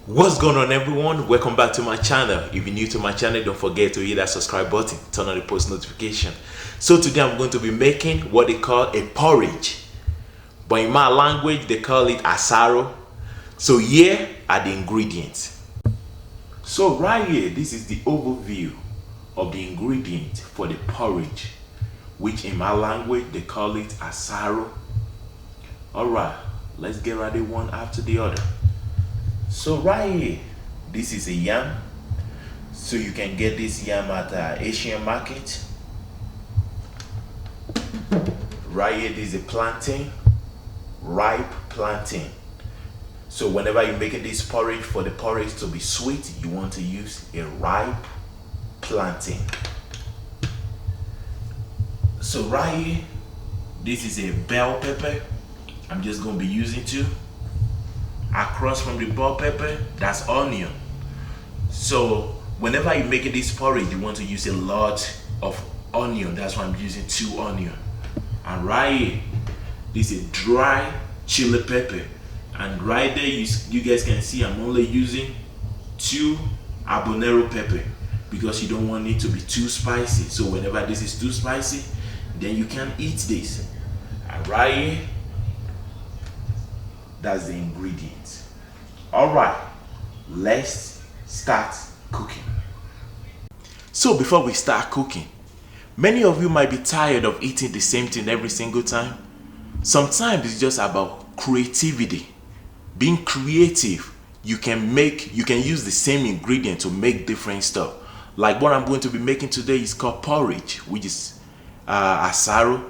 What's going on, everyone? Welcome back to my channel. If you're new to my channel, don't forget to hit that subscribe button, turn on the post notification. So today I'm going to be making what they call a porridge, but in my language they call it asaro. So here are the ingredients. So right here, this is the overview of the ingredients for the porridge, which in my language they call it asaro. Alright, let's get ready one after the other. So right here, this is a yam. So you can get this yam at Asian market. Right here, this is a plantain, ripe plantain. So whenever you're making this porridge, for the porridge to be sweet, you want to use a ripe plantain. So right here, this is a bell pepper. I'm just going to be using two. Across from the bell pepper, that's onion. So whenever you're making this porridge, you want to use a lot of onion. That's why I'm using two onion. And right here, this is dry chili pepper. And right there, you guys can see I'm only using two Habenero pepper because you don't want it to be too spicy. So whenever this is too spicy, then you can eat this. And right here, that's the ingredients. All right, let's start cooking. So before we start cooking, many of you might be tired of eating the same thing every single time. Sometimes it's just about creativity. Being creative, you can use the same ingredient to make different stuff. Like what I'm going to be making today is called porridge, which is asaro.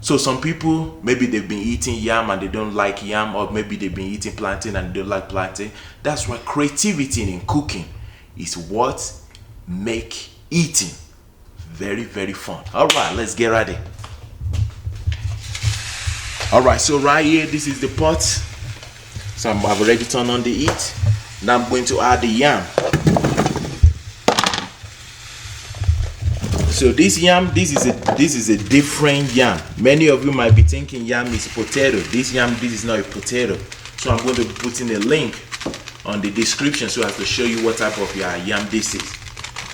So some people, maybe they've been eating yam and they don't like yam, or maybe they've been eating plantain and they don't like plantain. That's why creativity in cooking is what make eating very, very fun. All right, let's get ready. All right, so right here, this is the pot. So I've already turned on the heat. Now I'm going to add the yam. So this yam, this is a different yam. Many of you might be thinking yam is potato. This is not a potato. So I'm going to be putting a link on the description so as to show you what type of yam this is.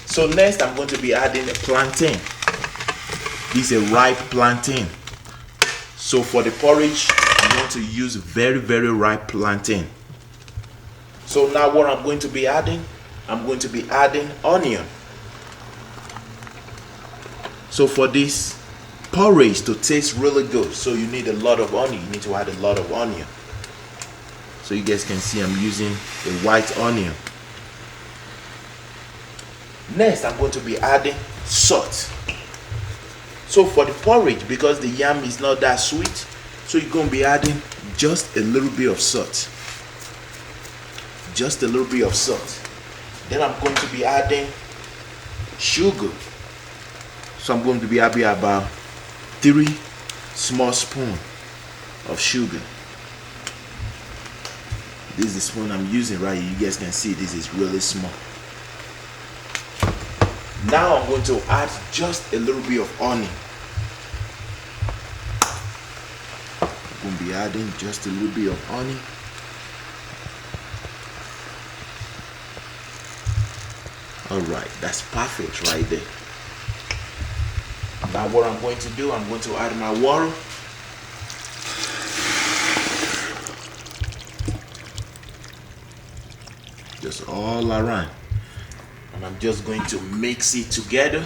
So next I'm going to be adding a plantain. This is a ripe plantain. So for the porridge, you want to use very, very ripe plantain. So now what I'm going to be adding onion. So for this porridge to taste really good, so you need a lot of onion. You need to add a lot of onion. So you guys can see I'm using a white onion. Next, I'm going to be adding salt. So for the porridge, because the yam is not that sweet, so you're going to be adding just a little bit of salt. Just a little bit of salt. Then I'm going to be adding sugar. So I'm going to be adding about 3 small spoons of sugar. This is the spoon I'm using right here. You guys can see this is really small. Now I'm going to add just a little bit of onion. I'm going to be adding just a little bit of onion. Alright, that's perfect right there. Now what I'm going to do, I'm going to add my water. Just all around. And I'm just going to mix it together.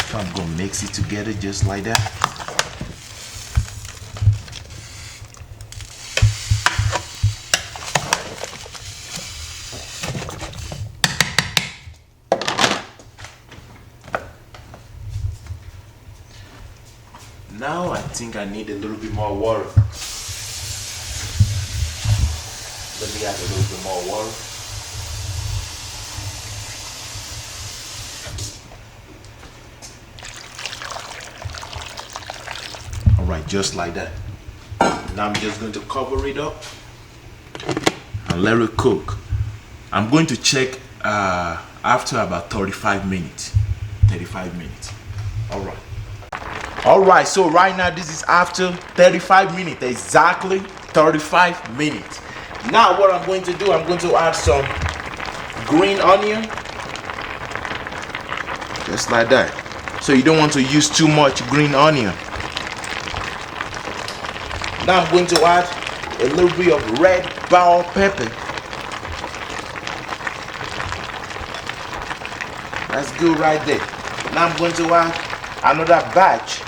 So I'm going to mix it together just like that. Now I think I need a little bit more water. Let me add a little bit more water. Alright, just like that. Now I'm just going to cover it up and let it cook. I'm going to check after about 35 minutes. 35 minutes. All right, so right now this is after 35 minutes, exactly 35 minutes. Now what I'm going to do, I'm going to add some green onion, just like that. So you don't want to use too much green onion. Now I'm going to add a little bit of red bell pepper. That's good right there. Now I'm going to add another batch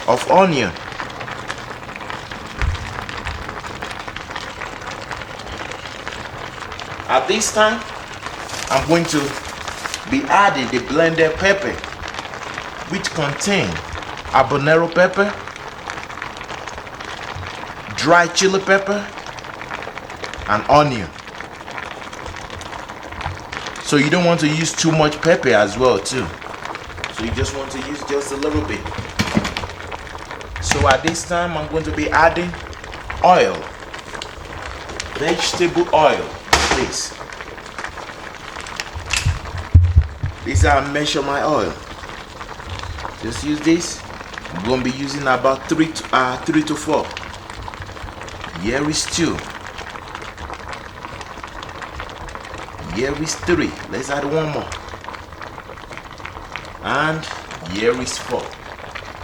of onion. At this time, I'm going to be adding the blended pepper, which contain habanero pepper, dry chili pepper, and onion. So you don't want to use too much pepper as well too. So you just want to use just a little bit. So at this time I'm going to be adding oil, vegetable oil, please. This is how I measure my oil. Just use this. I'm going to be using about 3 to 4. Here is 2. Here is 3. Let's add one more. And here is 4.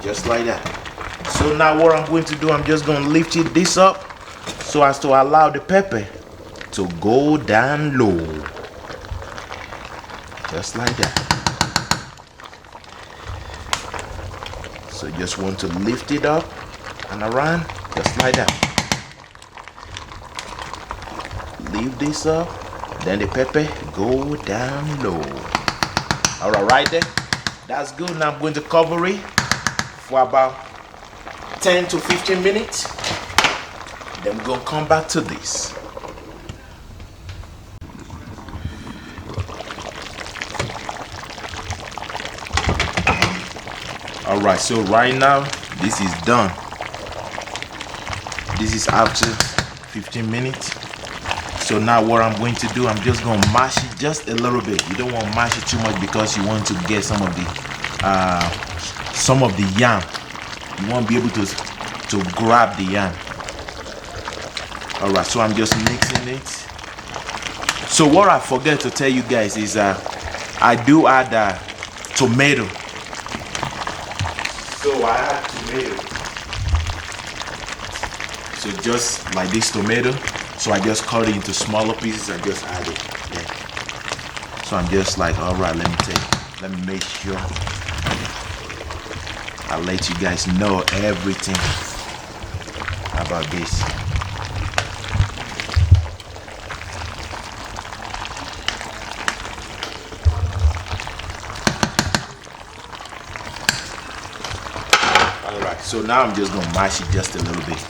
Just like that. So now what I'm going to do, I'm just going to lift this up so as to allow the pepper to go down low. Just like that. So just want to lift it up and around, just like that. Leave this up, then the pepper go down low. Alright, right there. That's good. Now I'm going to cover it for about 10 to 15 minutes. Then we're going to come back to this. Alright, so right now this is done. This is after 15 minutes. So now what I'm going to do, I'm just going to mash it just a little bit. You don't want to mash it too much because you want to get some of the yam. You won't be able to grab the yam. Alright, so I'm just mixing it. So what I forget to tell you guys is I do add tomato. So I add tomato. So just like this tomato. So I just cut it into smaller pieces and just add it. Yeah. So I'm just like, alright, let me make sure I'll let you guys know everything about this. Alright, so now I'm just gonna mash it just a little bit.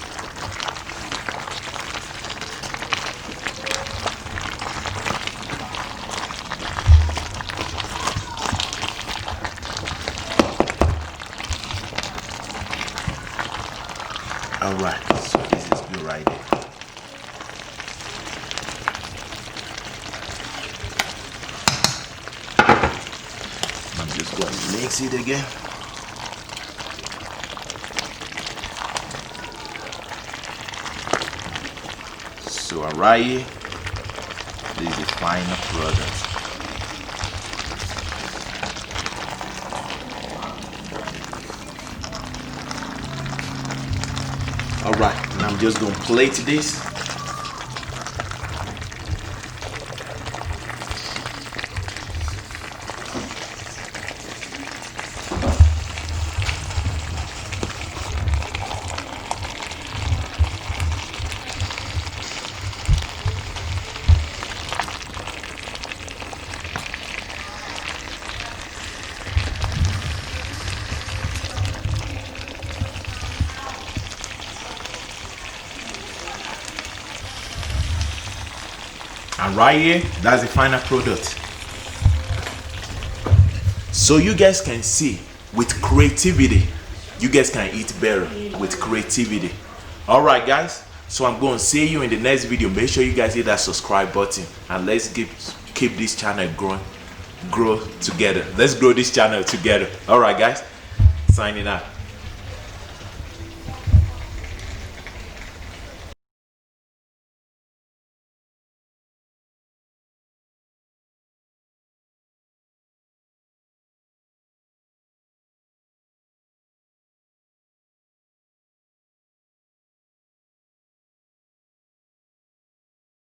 Alright, so this is good right there. I'm just going to mix it again. So alright, this is the final product. Alright, and I'm just going to plate this. And right here, that's the final product. So you guys can see, with creativity, you guys can eat better with creativity. Alright guys, so I'm going to see you in the next video. Make sure you guys hit that subscribe button and let's keep keep this channel grow together. Let's grow this channel together. All right, guys, signing out.